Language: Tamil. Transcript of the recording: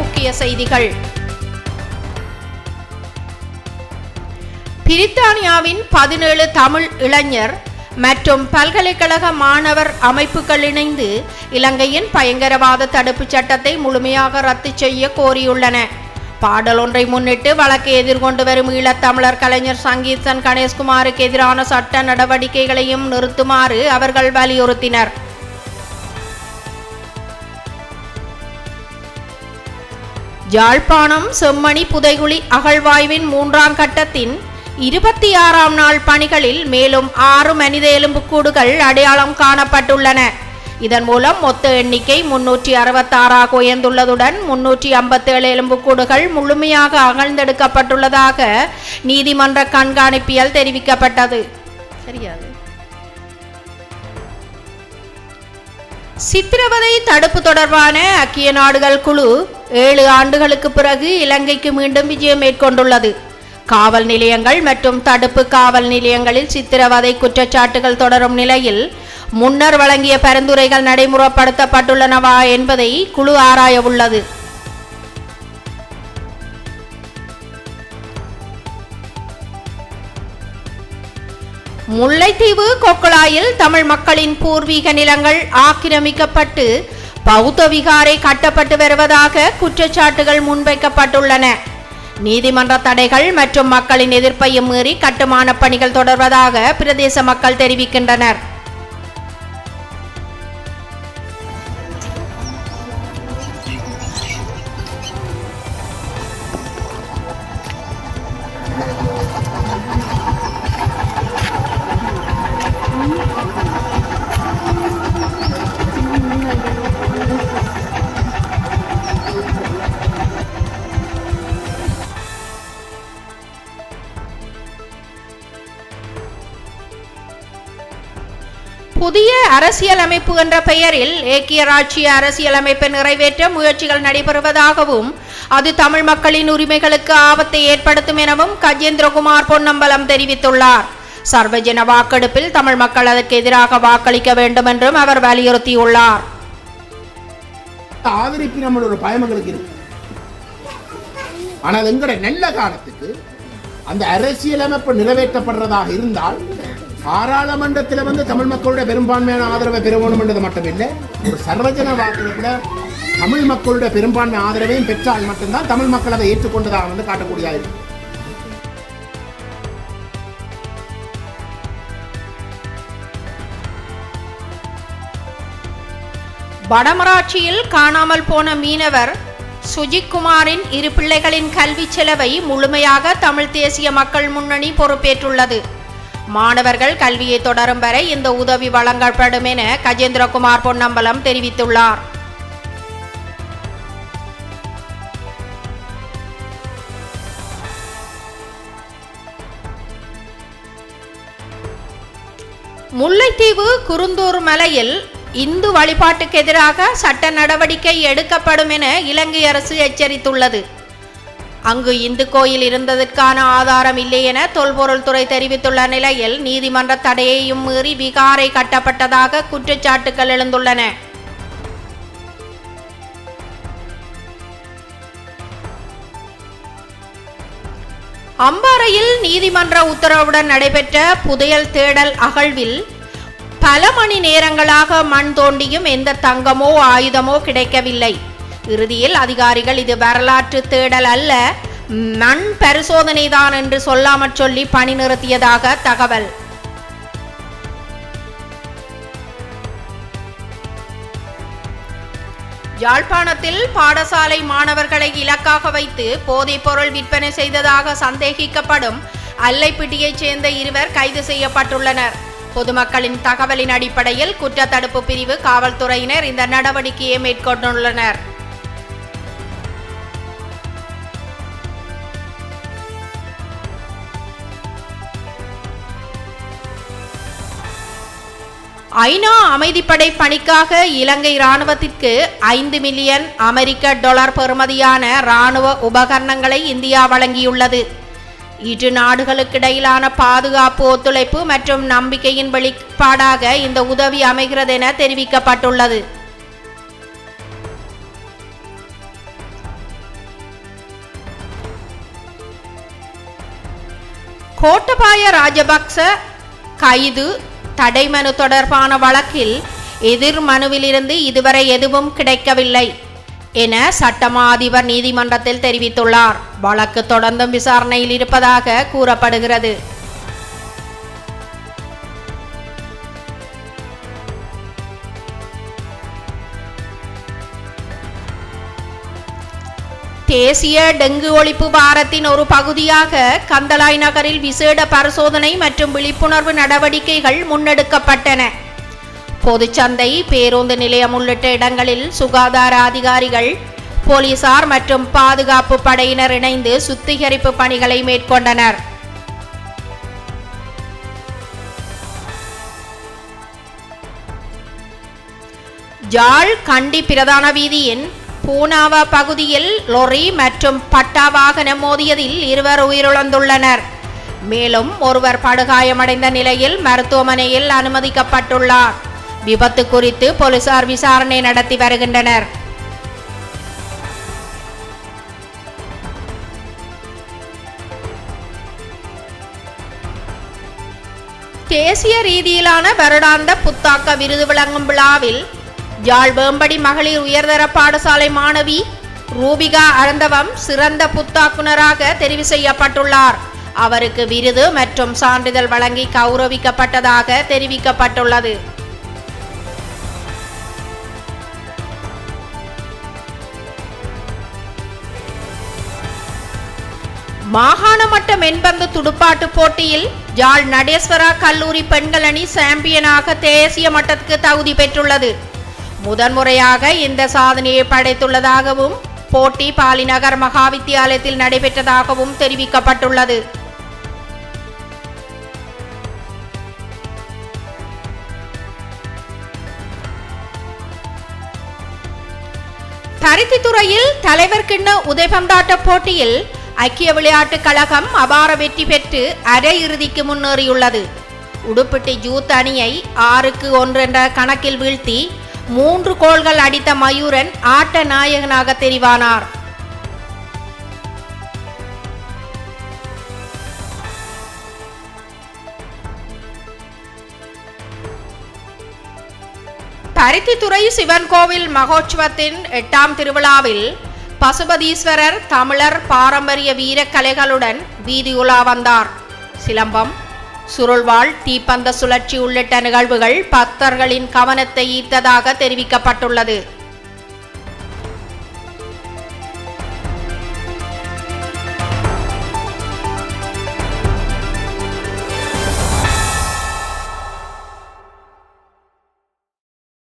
முக்கிய செய்திகள். பிரித்தானியாவின் 17 தமிழ் இளைஞர் மற்றும் பல்கலைக்கழக மாணவர் அமைப்புகள் இணைந்து இலங்கையின் பயங்கரவாத தடுப்பு சட்டத்தை முழுமையாக ரத்து செய்ய கோரியுள்ளன. பாடல் ஒன்றை முன்னிட்டு வழக்கை எதிர்கொண்டு வரும் ஈழத்தமிழர் கலைஞர் சங்கீதன் கணேஷ்குமாருக்கு எதிரான சட்ட நடவடிக்கைகளையும் நிறுத்துமாறு அவர்கள் வலியுறுத்தினர். யாழ்ப்பாணம் செம்மணி புதைகுழி அகழ்வாய்வின் 3ஆம் கட்டத்தின் 26ஆம் நாள் பணிகளில் மேலும் 6 மனித எலும்புக்கூடுகள் அடையாளம் காணப்பட்டுள்ளன. இதன் மூலம் மொத்த எண்ணிக்கை 366 உயர்ந்துள்ளதுடன் 357 எலும்புக்கூடுகள் முழுமையாக அகழ்ந்தெடுக்கப்பட்டுள்ளதாக நீதிமன்ற கண்காணிப்பியல் தெரிவிக்கப்பட்டது. சித்திரவதை தடுப்பு தொடர்பான ஐக்கிய நாடுகள் குழு 7 ஆண்டுகளுக்கு பிறகு இலங்கைக்கு மீண்டும் விஜயம் மேற்கொண்டுள்ளது. காவல் நிலையங்கள் மற்றும் தடுப்பு காவல் நிலையங்களில் சித்திரவதை குற்றச்சாட்டுகள் தொடரும் நிலையில் முன்னர் வழங்கிய பரிந்துரைகள் நடைமுறைப்படுத்தப்பட்டுள்ளனவா என்பதை குழு ஆராய உள்ளது. முல்லைத்தீவு கொக்குளாயில் தமிழ் மக்களின் பூர்வீக நிலங்கள் ஆக்கிரமிக்கப்பட்டு பௌத்த விகாரை கட்டப்பட்டு வருவதாக குற்றச்சாட்டுகள் முன்வைக்கப்பட்டுள்ளன. நீதிமன்ற தடைகள் மற்றும் மக்களின் எதிர்ப்பையும் மீறி கட்டுமான பணிகள் தொடர்வதாக பிரதேச மக்கள் தெரிவிக்கின்றனர். புதிய அரசியலமைப்பு என்ற பெயரில் ஏக்கிய ராச்சிய அரசியலமைப்பை நிறைவேற்ற முயற்சிகள் நடைபெறுவதாகவும் அது தமிழ் மக்களின் உரிமைகளுக்கு ஆபத்தை ஏற்படுத்தும் எனவும் கஜேந்திரகுமார் பொன்னம்பலம் தெரிவித்துள்ளார். சர்வஜன வாக்கெடுப்பில் தமிழ் மக்கள் அதற்கு எதிராக வாக்களிக்க வேண்டும் என்றும் அவர் வலியுறுத்தியுள்ளார். ஆதரிப்பு நம்மளோட பயமங்களுக்கு இருக்கு. ஆனால் எங்களுடைய நல்ல காலத்துக்கு அந்த அரசியலமைப்பு நிறைவேற்றப்படுறதாக இருந்தால் பாராளுமன்றத்தில் தமிழ் மக்களுடைய பெரும்பான்மையான ஆதரவை பெற வேண்டும் என்றது மட்டுமில்லை, ஒரு சர்வஜன வாக்கெடுப்பில் தமிழ் மக்களுடைய பெரும்பான்மை ஆதரவையும் பெற்றால் மட்டும்தான் தமிழ் மக்கள் அதை ஏற்றுக்கொண்டதாக காட்டக்கூடியது. வடமராட்சியில் காணாமல் போன மீனவர் சுஜித்குமாரின் 2 பிள்ளைகளின் கல்வி செலவை முழுமையாக தமிழ் தேசிய மக்கள் முன்னணி பொறுப்பேற்றுள்ளது. மாணவர்கள் கல்வியை தொடரும் வரை இந்த உதவி வழங்கப்படும் என கஜேந்திரகுமார் பொன்னம்பலம் தெரிவித்துள்ளார். முல்லைத்தீவு குருந்தூர் மலையில் இந்து வழிபாட்டுக்கு எதிராக சட்ட நடவடிக்கை எடுக்கப்படும் என இலங்கை அரசு எச்சரித்துள்ளது. அங்கு இந்து கோயில் இருந்ததற்கான ஆதாரம் இல்லை என தொல்பொருள் துறை தெரிவித்துள்ள நிலையில் நீதிமன்ற தடையையும் மீறி விகாரை கட்டப்பட்டதாக குற்றச்சாட்டுகள் எழுந்துள்ளன. அம்பாறையில் நீதிமன்ற உத்தரவுடன் நடைபெற்ற புதையல் தேடல் அகழ்வில் பல மணி நேரங்களாக மண் தோண்டியும் எந்த தங்கமோ ஆயுதமோ கிடைக்கவில்லை. இறுதியில் அதிகாரிகள் இது வரலாற்று தேடல் அல்ல, மண் பரிசோதனைதான் என்று சொல்லாமற் சொல்லி பணி நிறுத்தியதாக தகவல். யாழ்ப்பாணத்தில் பாடசாலை மாணவர்களை இலக்காக வைத்து போதைப் பொருள் விற்பனை செய்ததாக சந்தேகிக்கப்படும் அல்லைப்பிட்டியைச் சேர்ந்த 2 கைது செய்யப்பட்டுள்ளனர். பொதுமக்களின் தகவலின் அடிப்படையில் குற்றத்தடுப்பு பிரிவு காவல்துறையினர் இந்த நடவடிக்கையை மேற்கொண்டுள்ளனர். ஐநா அமைதிப்படை பணிக்காக இலங்கை இராணுவத்திற்கு 5 மில்லியன் அமெரிக்க டாலர் பெறுமதியான இராணுவ உபகரணங்களை இந்தியா வழங்கியுள்ளது. இரு நாடுகளுக்கிடையிலான பாதுகாப்பு ஒத்துழைப்பு மற்றும் நம்பிக்கையின் வெளிப்பாடாக இந்த உதவி அமைகிறது என தெரிவிக்கப்பட்டுள்ளது. கோட்டபாய ராஜபக்ச கைது தடை மனு தொடர்பான வழக்கில் எதிர் மனுவிலிருந்து இதுவரை எதுவும் கிடைக்கவில்லை என சட்டமா அதிபர் நீதிமன்றத்தில் தெரிவித்துள்ளார். வழக்கு தொடர்ந்தும் விசாரணையில் இருப்பதாக கூறப்படுகிறது. தேசிய டெங்கு ஒழிப்பு வாரத்தின் ஒரு பகுதியாக கந்தளாய் நகரில் விசேட பரிசோதனை மற்றும் விழிப்புணர்வு நடவடிக்கைகள் முன்னெடுக்கப்பட்டன. பொதுச்சந்தை, பேருந்து நிலையம் உள்ளிட்ட இடங்களில் சுகாதார அதிகாரிகள், போலீசார் மற்றும் பாதுகாப்பு படையினர் இணைந்து சுத்திகரிப்பு பணிகளை மேற்கொண்டனர். ஜாழ் கண்டி பிரதான வீதியின் பூனாவா பகுதியில் லொரி மற்றும் பட்டா வாகனம் மோதியதில் 2 உயிரிழந்துள்ளனர். மேலும் ஒருவர் படுகாயமடைந்த நிலையில் மருத்துவமனையில் அனுமதிக்கப்பட்டுள்ளார். விபத்து குறித்து போலீசார் விசாரணை நடத்தி வருகின்றனர். தேசிய ரீதியிலான வருடாந்த புத்தாக்க விருது வழங்கும் விழாவில் யாழ் வேம்படி மகளிர் உயர்தர பாடசாலை மாணவி ரூபிகா அறந்தவம் சிறந்த புத்தாக்குனராக தெரிவு செய்யப்பட்டுள்ளார். அவருக்கு விருது மற்றும் சான்றிதழ் வழங்கி கௌரவிக்கப்பட்டதாக தெரிவிக்கப்பட்டுள்ளது. மாகாண மட்ட மென்பந்து துடுப்பாட்டு போட்டியில் யாழ் நடேஸ்வரா கல்லூரி பெண்கள் அணி சாம்பியனாக தேசிய மட்டத்துக்கு தகுதி பெற்றுள்ளது. முதன்முறையாக இந்த சாதனையை படைத்துள்ளதாகவும் போட்டி பாலிநகர் மகாவித்தியாலயத்தில் நடைபெற்றதாகவும் தெரிவிக்கப்பட்டுள்ளது. பருத்தித்துறையில் தலைவர் கிண்ண உதைபந்தாட்ட போட்டியில் ஐக்கிய விளையாட்டுக் கழகம் அபார வெற்றி பெற்று அரையிறுதிக்கு முன்னேறியுள்ளது. உடுப்பிட்டி யூத் அணியை 6-1 என்ற கணக்கில் வீழ்த்தி 3 கோல்கள் அடித்த மயூரன் ஆட்ட நாயகனாக தெரிவானார். பருத்தித்துறை சிவன் கோவில் மகோற்சவத்தின் 8ஆம் திருவிழாவில் பசுபதீஸ்வரர் தமிழர் பாரம்பரிய வீரக்கலைகளுடன் வீதி உலா வந்தார். சிலம்பம், சுருள்வாள், தீப்பந்த சுழற்சி உள்ளிட்ட நிகழ்வுகள் பக்தர்களின் கவனத்தை ஈர்த்ததாக தெரிவிக்கப்பட்டுள்ளது.